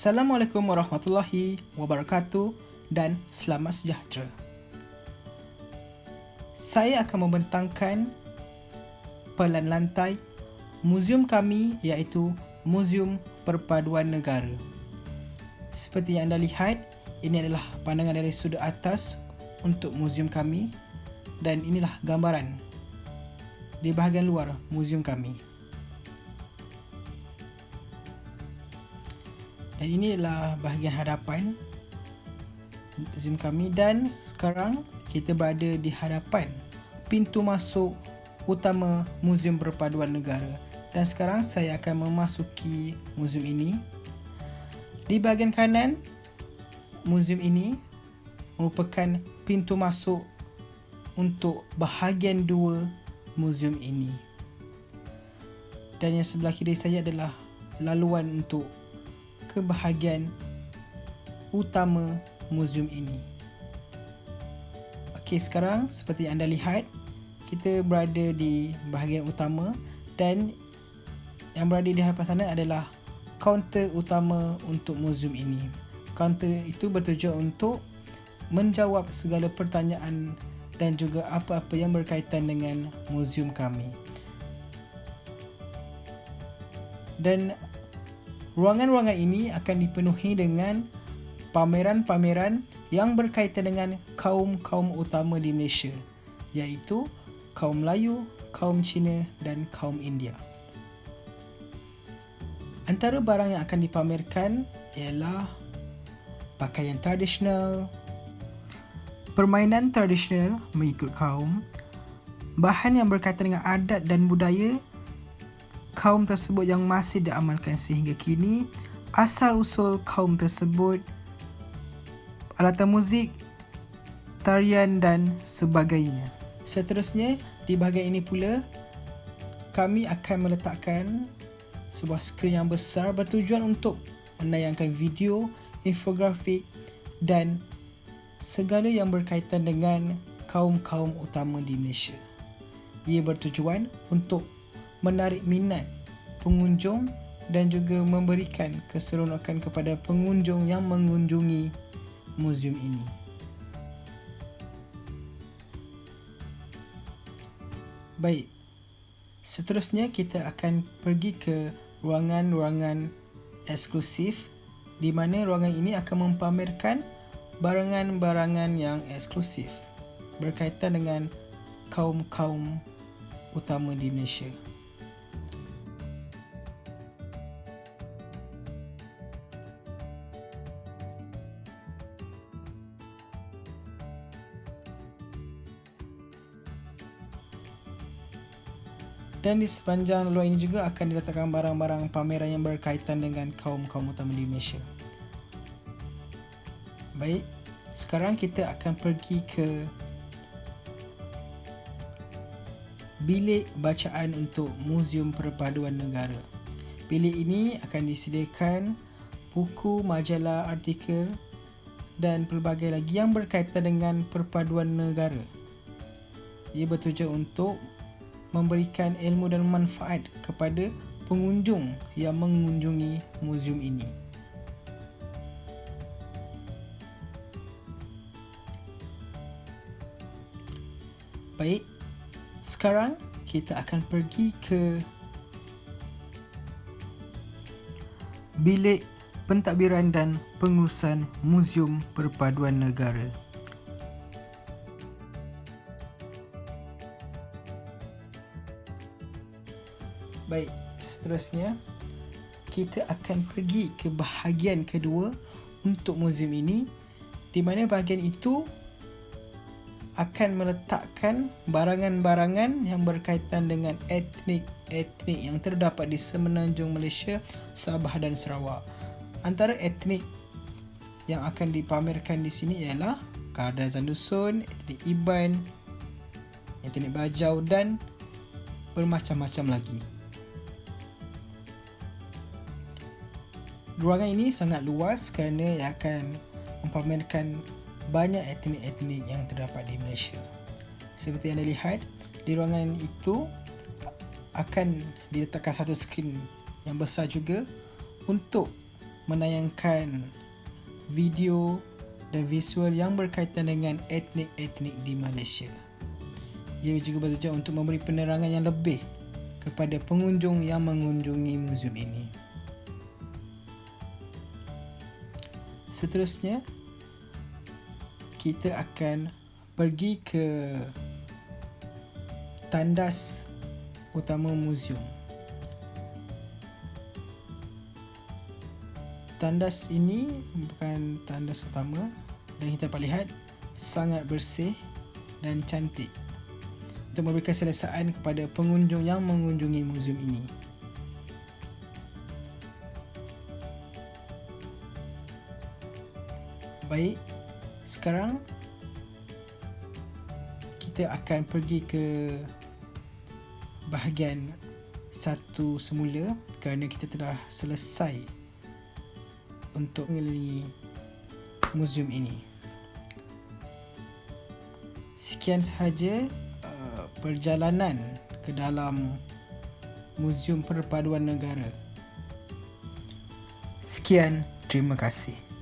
Assalamualaikum warahmatullahi wabarakatuh dan selamat sejahtera. Saya akan membentangkan pelan lantai muzium kami, iaitu Muzium Perpaduan Negara. Seperti yang anda lihat, ini adalah pandangan dari sudut atas untuk muzium kami dan inilah gambaran di bahagian luar muzium kami. Dan ini adalah bahagian hadapan muzium kami dan sekarang kita berada di hadapan pintu masuk utama Muzium Perpaduan Negara. Dan sekarang saya akan memasuki muzium ini. Di bahagian kanan, muzium ini merupakan pintu masuk untuk bahagian 2 muzium ini. Dan yang sebelah kiri saya adalah laluan untuk ke bahagian utama muzium ini. Okey, sekarang seperti anda lihat, kita berada di bahagian utama dan yang berada di hadapan sana adalah kaunter utama untuk muzium ini. Kaunter itu bertujuan untuk menjawab segala pertanyaan dan juga apa-apa yang berkaitan dengan muzium kami. Dan ruangan-ruangan ini akan dipenuhi dengan pameran-pameran yang berkaitan dengan kaum-kaum utama di Malaysia, iaitu kaum Melayu, kaum Cina dan kaum India. Antara barang yang akan dipamerkan ialah pakaian tradisional, permainan tradisional mengikut kaum, bahan yang berkaitan dengan adat dan budaya kaum tersebut yang masih diamalkan sehingga kini, asal-usul kaum tersebut, alatan muzik, tarian dan sebagainya. Seterusnya, di bahagian ini pula, kami akan meletakkan sebuah skrin yang besar bertujuan untuk menayangkan video, infografik dan segala yang berkaitan dengan kaum-kaum utama di Malaysia. Ia bertujuan untuk menarik minat pengunjung dan juga memberikan keseronokan kepada pengunjung yang mengunjungi muzium ini. Baik, seterusnya kita akan pergi ke ruangan-ruangan eksklusif di mana ruangan ini akan mempamerkan barangan-barangan yang eksklusif berkaitan dengan kaum-kaum utama di Malaysia. Dan di sepanjang luar ini juga akan diletakkan barang-barang pameran yang berkaitan dengan kaum-kaum utama di Malaysia. Baik, sekarang kita akan pergi ke bilik bacaan untuk Muzium Perpaduan Negara. Bilik ini akan disediakan buku, majalah, artikel dan pelbagai lagi yang berkaitan dengan perpaduan negara. Ia bertujuan untuk memberikan ilmu dan manfaat kepada pengunjung yang mengunjungi muzium ini. Baik, sekarang kita akan pergi ke bilik pentadbiran dan pengurusan Muzium Perpaduan Negara. Baik, seterusnya kita akan pergi ke bahagian kedua untuk muzium ini, di mana bahagian itu akan meletakkan barangan-barangan yang berkaitan dengan etnik-etnik yang terdapat di semenanjung Malaysia, Sabah dan Sarawak. Antara etnik yang akan dipamerkan di sini ialah Kadazan Dusun, etnik Iban, etnik Bajau dan bermacam-macam lagi. Ruangan ini sangat luas kerana ia akan mempamerkan banyak etnik-etnik yang terdapat di Malaysia. Seperti yang anda lihat, di ruangan itu akan diletakkan satu skrin yang besar juga untuk menayangkan video dan visual yang berkaitan dengan etnik-etnik di Malaysia. Ia juga bertujuan untuk memberi penerangan yang lebih kepada pengunjung yang mengunjungi muzium ini. Seterusnya, kita akan pergi ke tandas utama muzium. Tandas ini bukan tandas utama dan kita dapat lihat sangat bersih dan cantik untuk memberikan selesaan kepada pengunjung yang mengunjungi muzium ini. Baik, sekarang kita akan pergi ke bahagian satu semula kerana kita telah selesai untuk mengelilingi muzium ini. Sekian sahaja perjalanan ke dalam Muzium Perpaduan Negara. Sekian, terima kasih.